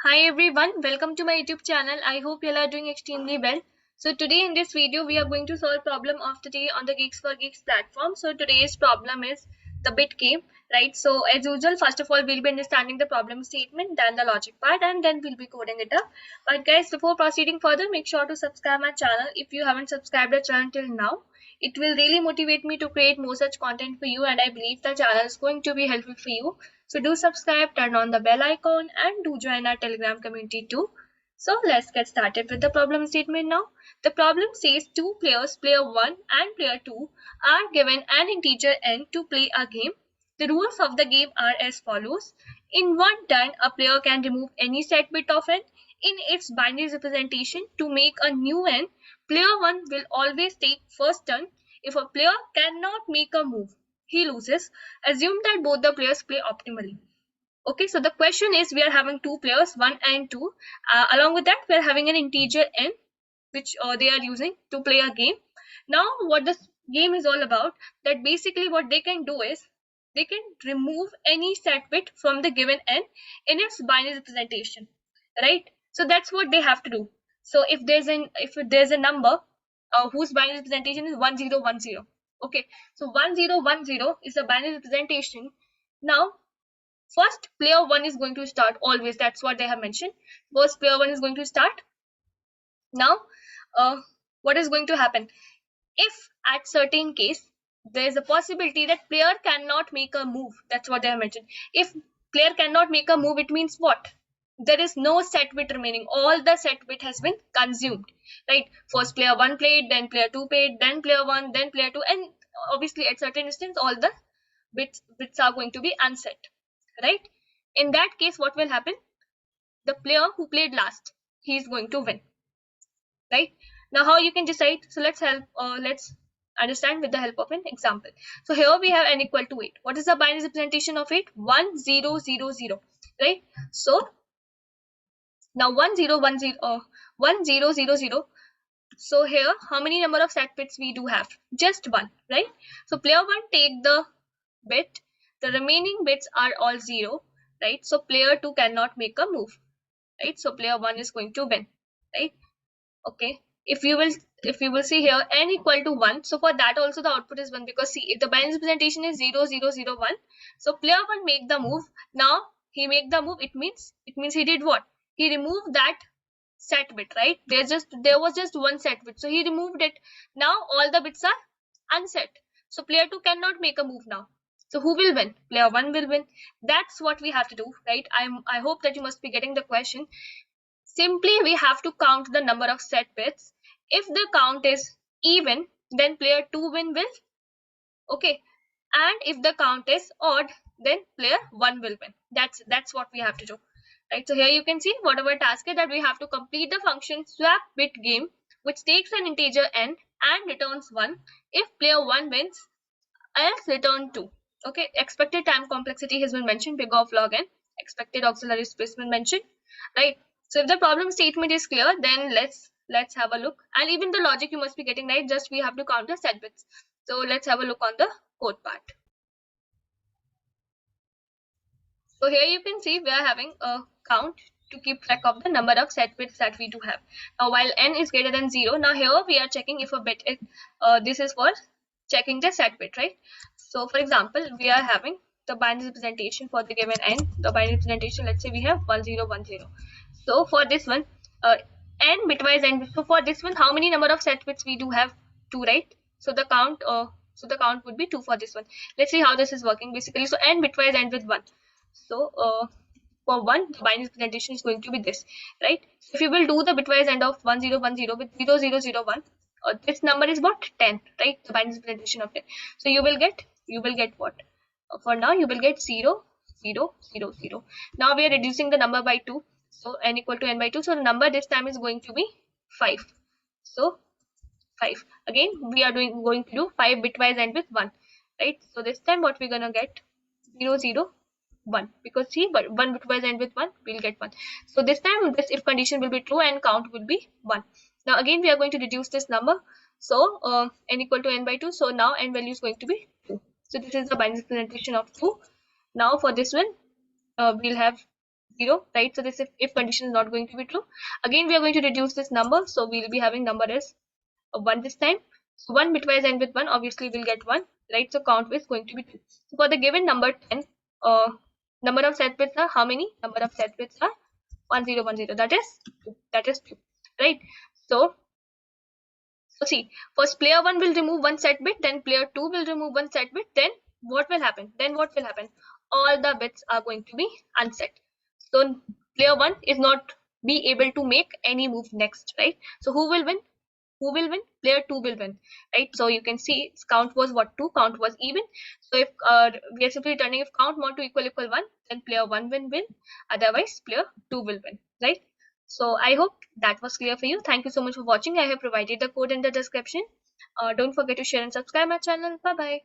Hi everyone, welcome to my YouTube channel. I hope you all are doing extremely well. So today in this video we are going to solve problem of the day on the Geeks4Geeks platform. So today's problem is the bit game, right? So as usual, first of all we'll be understanding the problem statement, then the logic part, and then we'll be coding it up. But guys, before proceeding further, make sure to subscribe my channel if you haven't subscribed the channel till now. It will really motivate me to create more such content for you, and I believe the channel is going to be helpful for you. So do subscribe, turn on the bell icon, and do join our Telegram community too. So let's get started with the problem statement now. The problem says two players, player 1 and player 2, are given an integer n to play a game. The rules of the game are as follows. In one turn, a player can remove any set bit of n in its binary representation to make a new n. Player 1 will always take first turn. If a player cannot make a move, he loses. Assume that both the players play optimally. Okay, so the question is, we are having two players, 1 and 2. Along with that, we are having an integer n, which they are using to play a game. Now, what this game is all about, that basically what they can do is, they can remove any set bit from the given n in its binary representation, right? So that's what they have to do. So if there's a number whose binary representation is 1010, okay, so 1010 is the binary representation. Now first player 1 is going to start, always, that's what they have mentioned. First player 1 is going to start. Now what is going to happen? If at certain case there is a possibility that player cannot make a move, that's what they have mentioned. If player cannot make a move, it means what? There is no set bit remaining. All the set bit has been consumed, right? First player 1 played, then player 2 played, then player 1, then player 2, and obviously at certain instance all the bits are going to be unset, right? In that case, what will happen? The player who played last, he is going to win, right? Now how you can decide? So let's understand with the help of an example. So here we have n equal to 8. What is the binary representation of 8? 1 0 0 0, right? So now 1 0 1 0 1 0 0 0. So here how many number of set bits we do have? Just one, right? So player 1 take the bit, the remaining bits are all 0, right? So player 2 cannot make a move, right? So player 1 is going to win, right? Okay, if you will see here n equal to 1, so for that also the output is 1, because see, if the binary representation is 0 0 0 1, so player 1 make the move. Now he make the move, it means he did what? He removed that set bit, right? There was just one set bit, so he removed it. Now all the bits are unset, so player 2 cannot make a move now. So who will win? Player 1 will win. That's what we have to do, right? I hope that you must be getting the question. Simply we have to count the number of set bits. If the count is even, then player 2 will, okay, and if the count is odd, then player 1 will win. That's what we have to do, right? So here you can see whatever task is that we have to complete the function swap bit game, which takes an integer n and returns 1 if player 1 wins, else return 2. Okay, expected time complexity has been mentioned, big of log n. Expected auxiliary space been mentioned, right? So if the problem statement is clear, then let's have a look. And even the logic you must be getting right, just we have to count the set bits. So let's have a look on the code part. So here you can see we are having a count to keep track of the number of set bits that we do have. Now while n is greater than 0, now here we are checking if a bit is, this is for checking the set bit, right? So for example, we are having the binary representation for the given n. The binary representation, let's say we have 1010. So for this one, n bitwise n. So for this one, how many number of set bits we do have? 2, right? So the count would be 2 for this one. Let's see how this is working basically. So n bitwise end with 1. So for 1, the binary representation is going to be this, right? So if you will do the bitwise end of 1010 with 0001, this number is what? 10, right? The binary representation of 10. So you will get what? For now you will get 0 0 0 0. Now we are reducing the number by 2, so n equal to n by 2. So the number this time is going to be 5. So 5. Again we are going to do 5 bitwise end with 1, right? So this time what we're gonna get? 0 0 1, because see, but 1 bitwise end with 1, we'll get 1. So this time this if condition will be true and count will be 1. Now again we are going to reduce this number, so n equal to n by 2. So now n value is going to be 2. So this is the binary representation of 2. Now for this one, we'll have 0, right? So this if condition is not going to be true. Again, we are going to reduce this number, so we'll be having number as 1 this time. So 1 bitwise end with 1, obviously we'll get 1, right? So count is going to be 2. So for the given number 10, number of set bits are how many? Number of set bits are 1010. That is 2. That is 2, right? So see, first player 1 will remove one set bit, then player 2 will remove one set bit. Then what will happen? All the bits are going to be unset. So player 1 is not be able to make any move next, right? So who will win? Player 2 will win, right? So you can see count was what? 2. Count was even. So if we are simply returning if count more to equal 1, then player 1 will win. Otherwise player 2 will win, right? So I hope that was clear for you. Thank you so much for watching. I have provided the code in the description. Don't forget to share and subscribe my channel. Bye bye.